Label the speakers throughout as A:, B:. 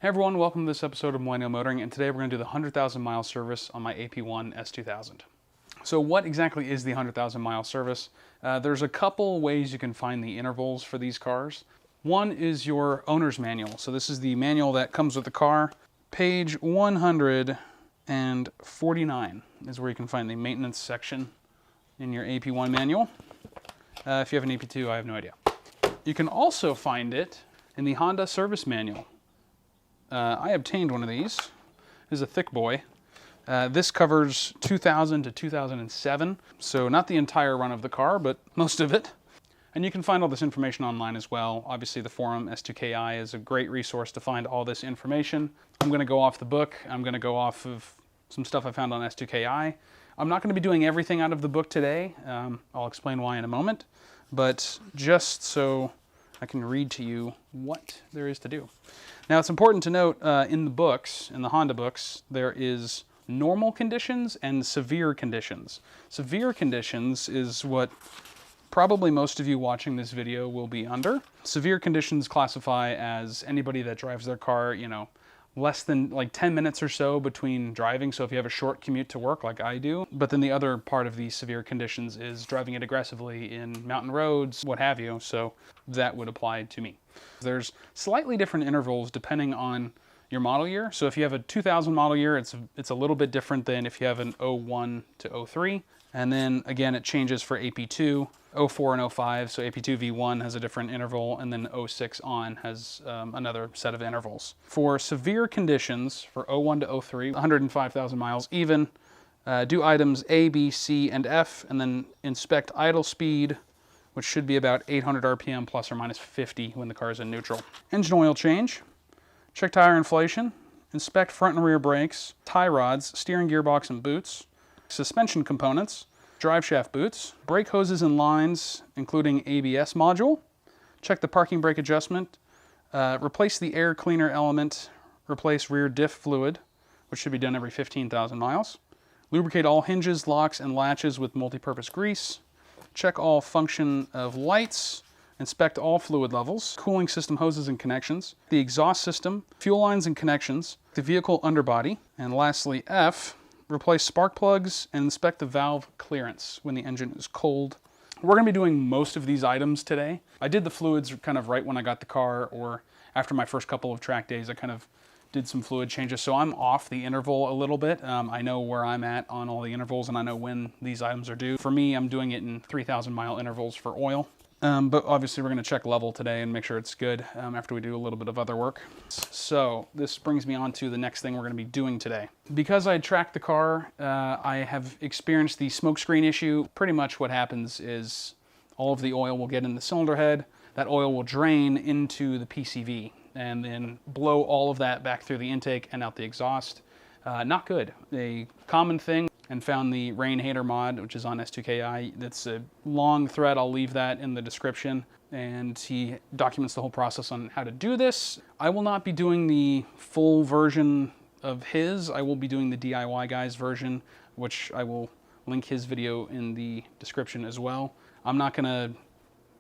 A: Hey everyone, welcome to this episode of Millennial Motoring, and today we're going to do the 100,000 mile service on my AP1 S2000. So what exactly is the 100,000 mile service? There's a couple ways you can find the intervals for these cars. One is your owner's manual. So this is the manual that comes with the car. Page 149 is where you can find the maintenance section in your AP1 manual. If you have an AP2, I have no idea. You can also find it in the Honda service manual. I obtained one of these. This is a thick boy. This covers 2000 to 2007, so not the entire run of the car, but most of it. And you can find all this information online as well. Obviously the forum S2KI is a great resource to find all this information. I'm going to go off the book. I'm going to go off of some stuff I found on S2KI. I'm not going to be doing everything out of the book today. I'll explain why in a moment, but just so I can read to you what there is to do. Now it's important to note in the books, in the Honda books, there is normal conditions and severe conditions. Severe conditions is what probably most of you watching this video will be under. Severe conditions classify as anybody that drives their car, less than like 10 minutes or so between driving. So if you have a short commute to work like I do, but then the other part of the severe conditions is driving it aggressively in mountain roads, what have you. So that would apply to me. There's slightly different intervals depending on your model year. So if you have a 2000 model year, it's a little bit different than if you have an 01 to 03. And then again, it changes for AP2, 04 and 05. So AP2 V1 has a different interval, and then 06 on has another set of intervals. For severe conditions, for 01 to 03, 105,000 miles even, do items A, B, C, and F, and then inspect idle speed, which should be about 800 RPM plus or minus 50 when the car is in neutral. Engine oil change, check tire inflation, inspect front and rear brakes, tie rods, steering gearbox and boots, suspension components, drive shaft boots, brake hoses and lines, including ABS module, check the parking brake adjustment, replace the air cleaner element, replace rear diff fluid, which should be done every 15,000 miles, lubricate all hinges, locks, and latches with multi-purpose grease, check all function of lights, inspect all fluid levels, cooling system hoses and connections, the exhaust system, fuel lines and connections, the vehicle underbody, and lastly F, replace spark plugs and inspect the valve clearance when the engine is cold. We're going to be doing most of these items today. I did the fluids kind of right when I got the car, or after my first couple of track days, I kind of did some fluid changes. So I'm off the interval a little bit. I know where I'm at on all the intervals, and I know when these items are due. For me, I'm doing it in 3,000 mile intervals for oil. But obviously we're going to check level today and make sure it's good after we do a little bit of other work. So this brings me on to the next thing we're going to be doing today. Because I tracked the car, I have experienced the smokescreen issue. Pretty much what happens is all of the oil will get in the cylinder head. That oil will drain into the PCV and then blow all of that back through the intake and out the exhaust. Not good. A common thing. And found the Rain Hater mod, which is on S2KI. That's a long thread. I'll leave that in the description. And he documents the whole process on how to do this. I will not be doing the full version of his. I will be doing the DIY guy's version, which I will link his video in the description as well. I'm not gonna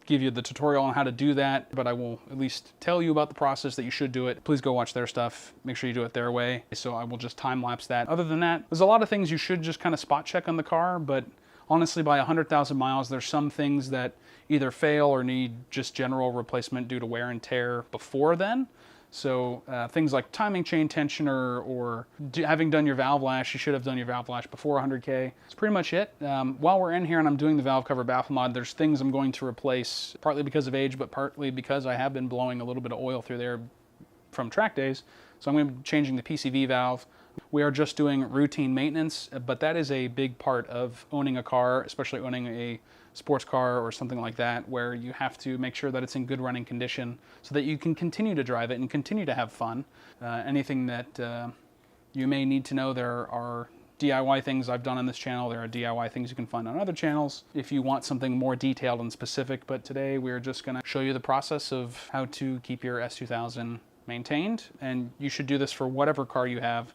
A: give you the tutorial on how to do that, but I will at least tell you about the process that you should do it. Please go watch their stuff. Make sure you do it their way. So I will just time lapse that. Other than that, there's a lot of things you should just kind of spot check on the car, but honestly, by 100,000 miles, there's some things that either fail or need just general replacement due to wear and tear before then. So things like timing chain tensioner or having done your valve lash, you should have done your valve lash before 100K. That's pretty much it. While we're in here and I'm doing the valve cover baffle mod, there's things I'm going to replace, partly because of age, but partly because I have been blowing a little bit of oil through there from track days. So I'm going to be changing the PCV valve. We are just doing routine maintenance, but that is a big part of owning a car, especially owning a sports car or something like that, where you have to make sure that it's in good running condition so that you can continue to drive it and continue to have fun. Anything that you may need to know, there are DIY things I've done on this channel. There are DIY things you can find on other channels if you want something more detailed and specific, but today we're just going to show you the process of how to keep your S2000 maintained, and you should do this for whatever car you have.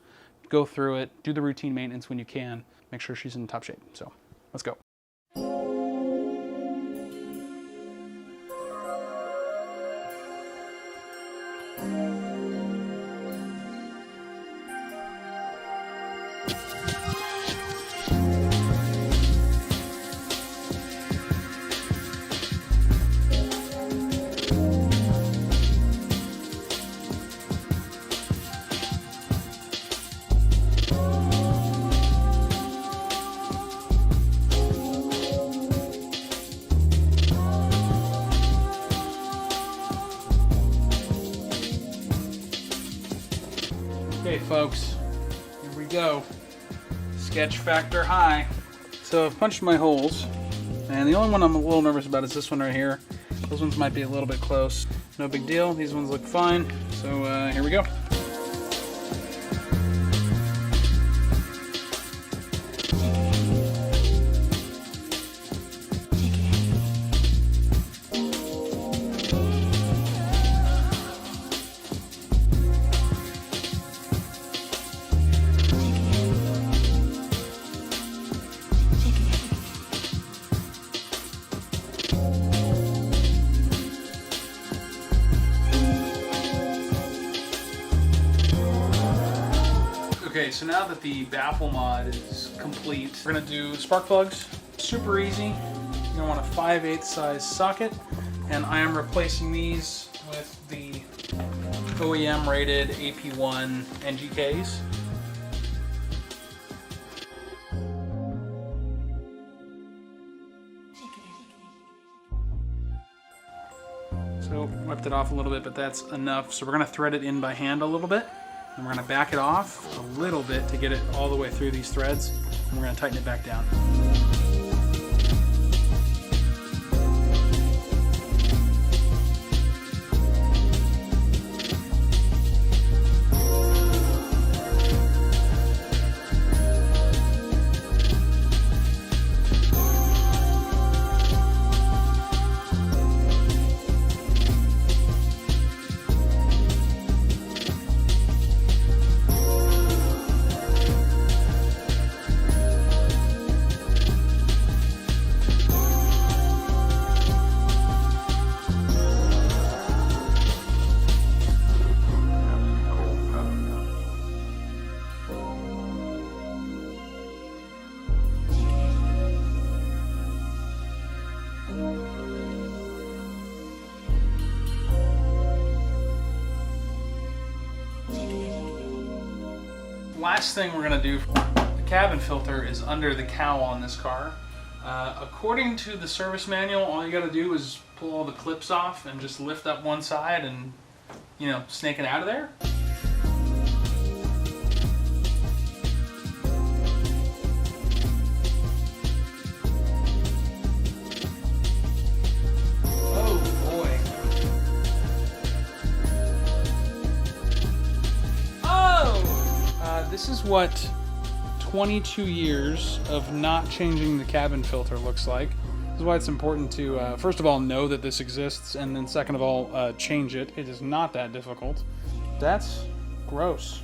A: Go through it, do the routine maintenance when you can, make sure she's in top shape. So let's go. Okay folks, here we go. Sketch factor high. So I've punched my holes, and the only one I'm a little nervous about is this one right here. Those ones might be a little bit close. No big deal, these ones look fine. So here we go. Okay, so now that the baffle mod is complete, we're gonna do spark plugs. Super easy. You're gonna want a 5/8 size socket, and I am replacing these with the OEM rated AP1 NGKs. So wiped it off a little bit, but that's enough. So we're gonna thread it in by hand a little bit. And we're going to back it off a little bit to get it all the way through these threads, and we're going to tighten it back down. Last thing we're gonna do, the cabin filter is under the cowl on this car. According to the service manual, all you gotta do is pull all the clips off and just lift up one side and, you know, snake it out of there. This is what 22 years of not changing the cabin filter looks like. This is why it's important to, first of all, know that this exists, and then second of all, change it. It is not that difficult. That's gross.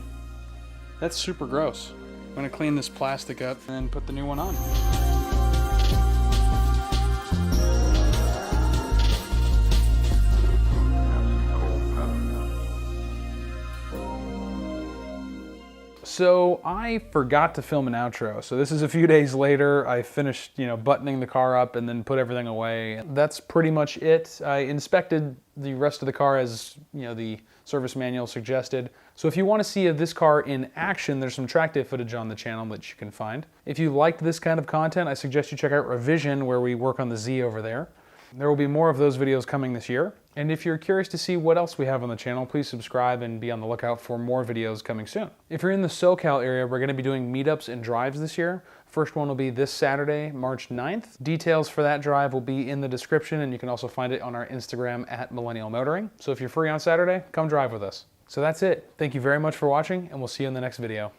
A: That's super gross. I'm gonna clean this plastic up and put the new one on. So I forgot to film an outro. So this is a few days later. I finished, buttoning the car up and then put everything away. That's pretty much it. I inspected the rest of the car as, the service manual suggested. So if you want to see this car in action, there's some track day footage on the channel that you can find. If you liked this kind of content, I suggest you check out Revision, where we work on the Z over there. There will be more of those videos coming this year. And if you're curious to see what else we have on the channel, please subscribe and be on the lookout for more videos coming soon. If you're in the SoCal area, we're going to be doing meetups and drives this year. First one will be this Saturday, March 9th. Details for that drive will be in the description, and you can also find it on our Instagram at Millennial Motoring. So if you're free on Saturday, come drive with us. So that's it. Thank you very much for watching, and we'll see you in the next video.